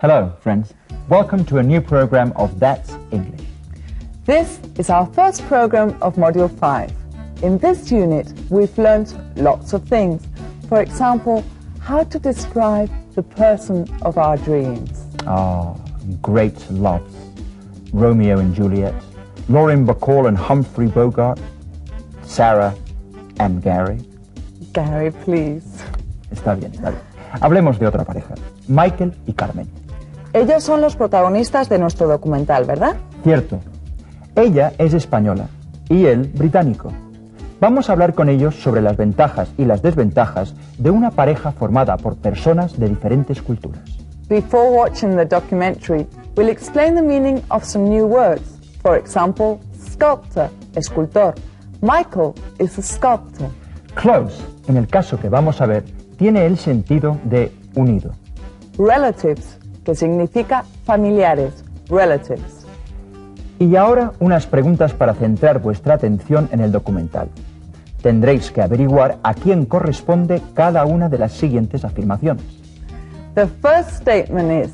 Hello, friends. Welcome to a new program of That's English. This is our first program of Module 5. In this unit, we've learned lots of things. For example, how to describe the person of our dreams. Great loves. Romeo and Juliet, Lauren Bacall and Humphrey Bogart, Sarah and Gary. Gary, please. Está bien, está bien. Hablemos de otra pareja, Michael y Carmen. Ellos son los protagonistas de nuestro documental, ¿verdad? Cierto. Ella es española y él británico. Vamos a hablar con ellos sobre las ventajas y las desventajas de una pareja formada por personas de diferentes culturas. Before watching the documentary, we'll explain the meaning of some new words. For example, sculptor, escultor. Michael is a sculptor. Close, en el caso que vamos a ver, tiene el sentido de unido. Relatives, que significa familiares, relatives. Y ahora unas preguntas para centrar vuestra atención en el documental. Tendréis que averiguar a quién corresponde cada una de las siguientes afirmaciones. The first statement is,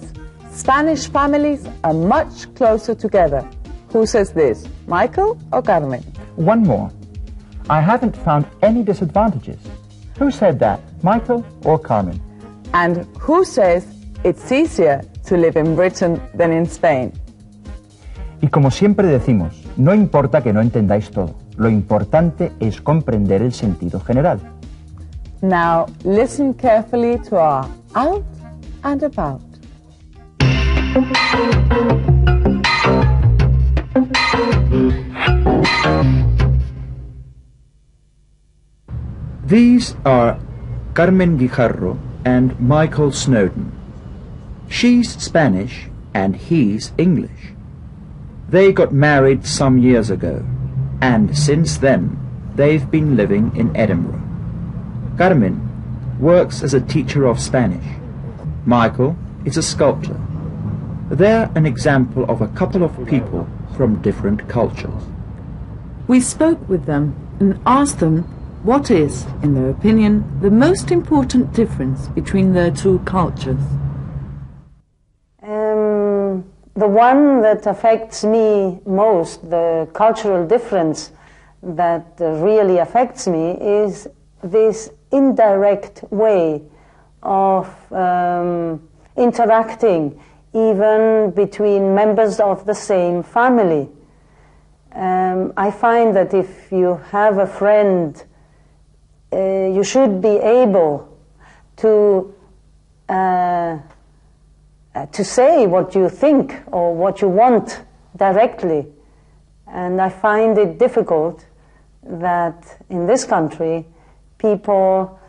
Spanish families are much closer together. Who says this, Michael or Carmen? One more. I haven't found any disadvantages. Who said that, Michael or Carmen? And who says it's easier to live in Britain than in Spain? Y como siempre decimos, no importa que no entendáis todo. Lo importante es comprender el sentido general. Now, listen carefully to our out and about. These are Carmen Guijarro and Michael Snowden. She's Spanish and he's English. They got married some years ago, and since then they've been living in Edinburgh. Carmen works as a teacher of Spanish. Michael is a sculptor. They're an example of a couple of people from different cultures. We spoke with them and asked them what is, in their opinion, the most important difference between their two cultures. The one that affects me most, the cultural difference that really affects me, is this indirect way of interacting even between members of the same family. I find that if you have a friend, you should be able to say what you think or what you want directly. And I find it difficult that in this country people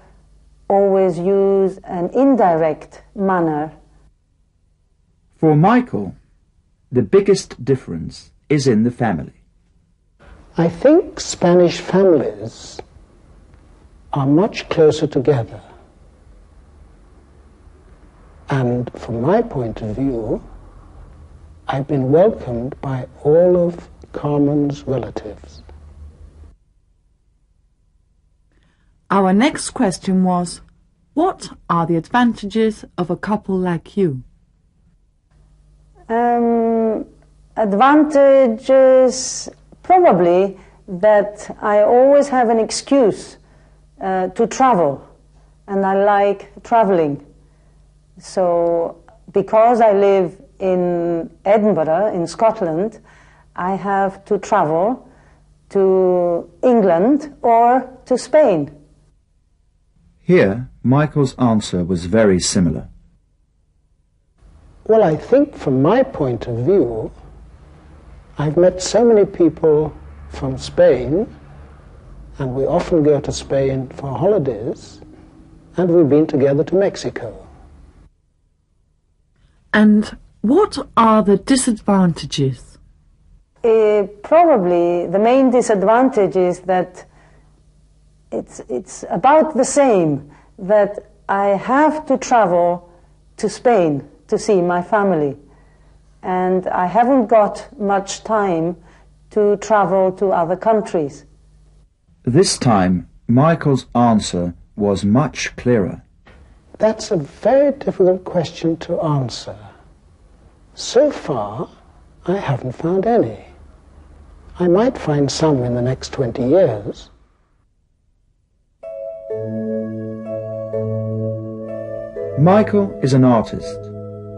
always use an indirect manner. For Michael, the biggest difference is in the family. I think Spanish families are much closer together. And from my point of view, I've been welcomed by all of Carmen's relatives. Our next question was, what are the advantages of a couple like you? Advantages, probably that I always have an excuse to travel, and I like traveling. So, because I live in Edinburgh, in Scotland, I have to travel to England or to Spain. Here, Michael's answer was very similar. Well, I think from my point of view, I've met so many people from Spain, and we often go to Spain for holidays, and we've been together to Mexico. And what are the disadvantages? Probably the main disadvantage is that it's about the same, that I have to travel to Spain to see my family, and I haven't got much time to travel to other countries. This time, Michael's answer was much clearer. That's a very difficult question to answer. So far, I haven't found any. I might find some in the next 20 years. Michael is an artist.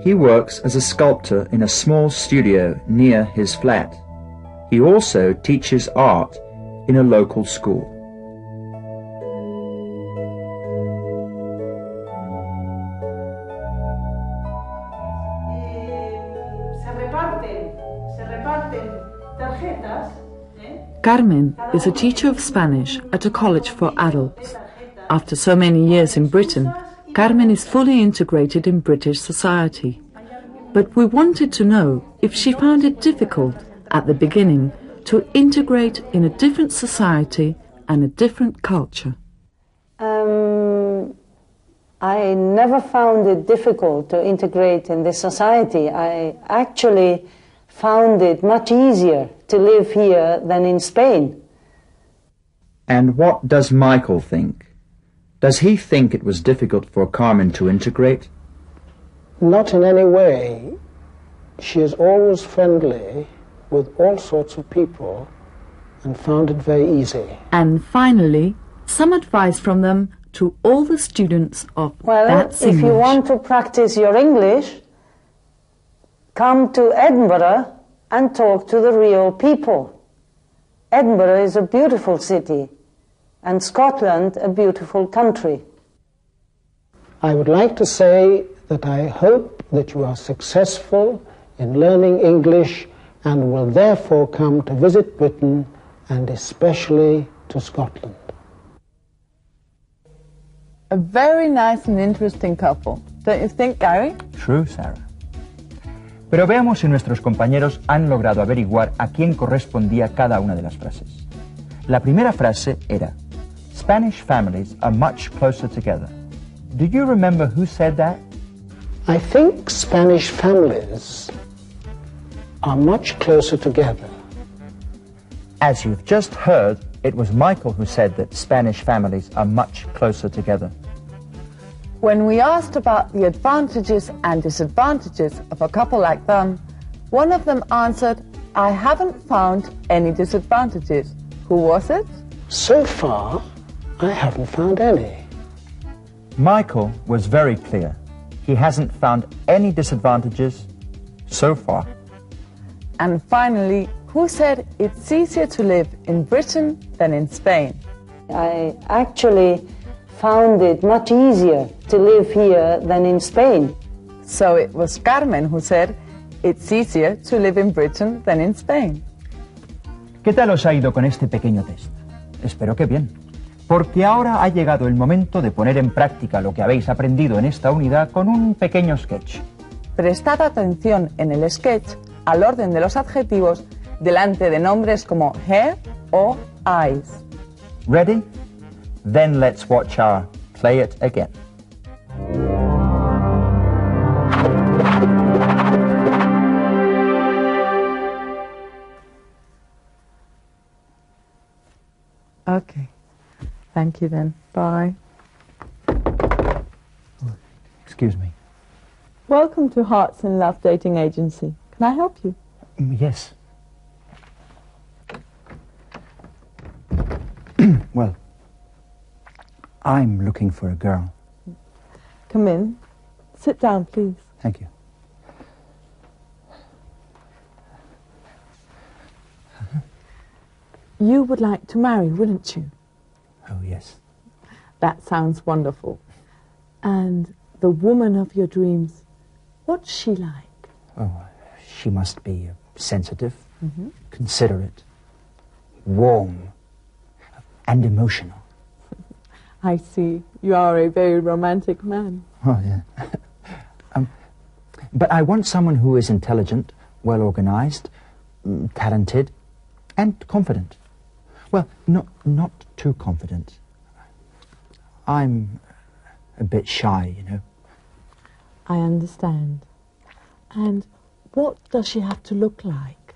He works as a sculptor in a small studio near his flat. He also teaches art in a local school. Carmen is a teacher of Spanish at a college for adults. After so many years in Britain, Carmen is fully integrated in British society. But we wanted to know if she found it difficult at the beginning to integrate in a different society and a different culture. I never found it difficult to integrate in this society. I actually found it much easier to live here than in Spain. And what does Michael think? Does he think it was difficult for Carmen to integrate? Not in any way. She is always friendly with all sorts of people and found it very easy. And finally, some advice from them to all the students of That's English. If you want to practice your English, come to Edinburgh and talk to the real people. Edinburgh is a beautiful city, and Scotland a beautiful country. I would like to say that I hope that you are successful in learning English and will therefore come to visit Britain and especially to Scotland. A very nice and interesting couple. Don't you think, Gary? True, Sarah. Pero veamos si nuestros compañeros han logrado averiguar a quién correspondía cada una de las frases. La primera frase era, Spanish families are much closer together. Do you remember who said that? I think Spanish families are much closer together. As you've just heard, it was Michael who said that Spanish families are much closer together. When we asked about the advantages and disadvantages of a couple like them, one of them answered, I haven't found any disadvantages. Who was it? So far, I haven't found any. Michael was very clear. He hasn't found any disadvantages so far. And finally, who said it's easier to live in Britain than in Spain? I actually found it much easier to live here than in Spain. So it was Carmen who said it's easier to live in Britain than in Spain. ¿Qué tal os ha ido con este pequeño test? Espero que bien, porque ahora ha llegado el momento de poner en práctica lo que habéis aprendido en esta unidad con un pequeño sketch. Prestad atención en el sketch al orden de los adjetivos delante de nombres como hair o eyes. Ready? Then let's watch our play it again. Okay. Thank you then. Bye. Excuse me. Welcome to Hearts in Love Dating Agency. Can I help you? Yes. Well, I'm looking for a girl. Come in. Sit down, please. Thank you. You would like to marry, wouldn't you? Oh, yes. That sounds wonderful. And the woman of your dreams, what's she like? Oh, she must be sensitive, considerate, warm, and emotional. I see. You are a very romantic man. Oh, yeah. But I want someone who is intelligent, well-organized, talented, and confident. Well, not too confident. I'm a bit shy, you know. I understand. And what does she have to look like?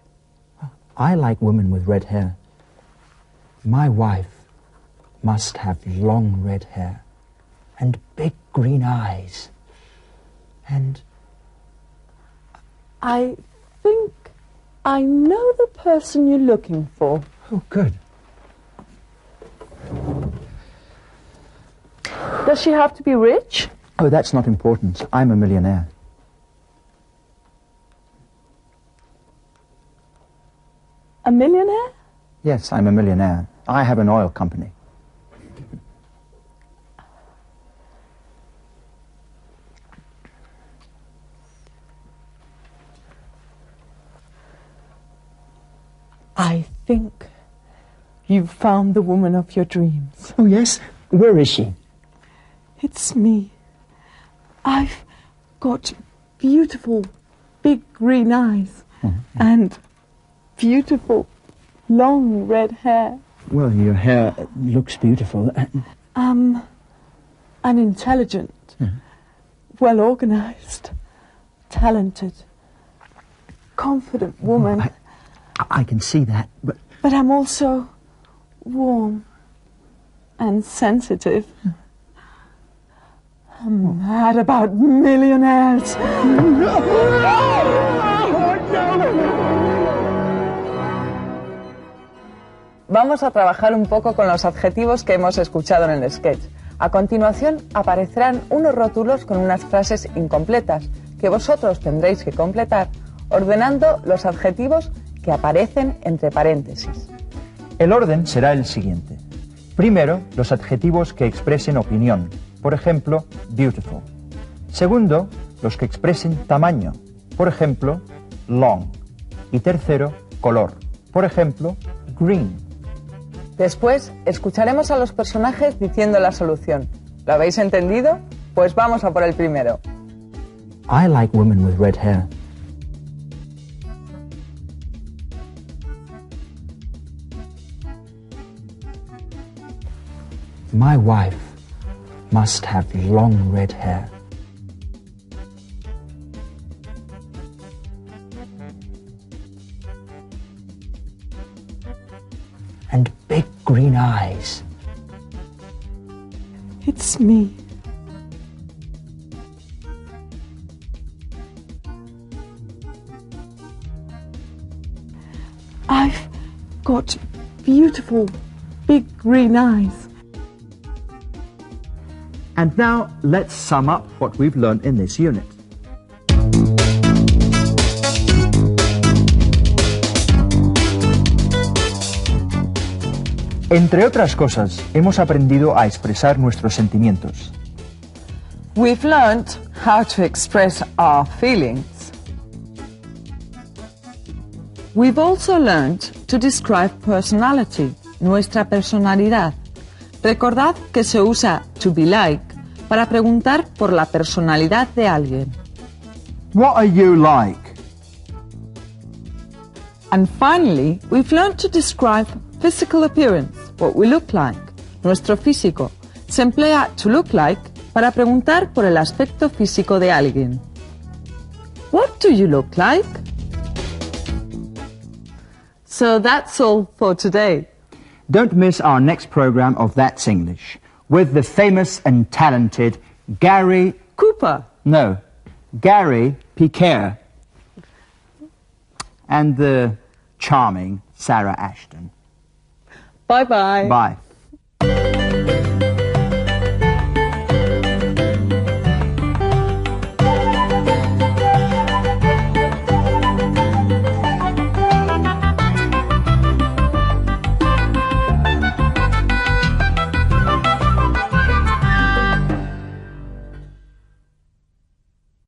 I like women with red hair. My wife must have long red hair and big green eyes. And I think I know the person you're looking for. Oh, good. Does she have to be rich? Oh, that's not important. I'm a millionaire. A millionaire? Yes, I'm a millionaire. I have an oil company. I think you've found the woman of your dreams. Oh, yes? Where is she? It's me. I've got beautiful big green eyes and beautiful long red hair. Well, your hair looks beautiful. I'm intelligent, well organized, talented, confident woman. I can see that, but... But I'm also warm and sensitive. I'm mad about millionaires. Vamos a trabajar un poco con los adjetivos que hemos escuchado en el sketch. A continuación aparecerán unos rótulos con unas frases incompletas que vosotros tendréis que completar ordenando los adjetivos que aparecen entre paréntesis. El orden será el siguiente. Primero, los adjetivos que expresen opinión. Por ejemplo, beautiful. Segundo, los que expresen tamaño. Por ejemplo, long. Y tercero, color. Por ejemplo, green. Después, escucharemos a los personajes diciendo la solución. ¿Lo habéis entendido? Pues vamos a por el primero. I like women with red hair. My wife must have long red hair. And big green eyes. It's me. I've got beautiful big green eyes. And now let's sum up what we've learned in this unit. Entre otras cosas, hemos aprendido a expresar nuestros sentimientos. We've learned how to express our feelings. We've also learned to describe personality, nuestra personalidad. Recordad que se usa to be like para preguntar por la personalidad de alguien. What are you like? And finally, we've learned to describe physical appearance, what we look like, nuestro físico. Se emplea to look like para preguntar por el aspecto físico de alguien. What do you look like? So that's all for today. Don't miss our next program of That's English with the famous and talented Gary... Cooper. No, Gary Piquet and the charming Sarah Ashton. Bye-bye. Bye.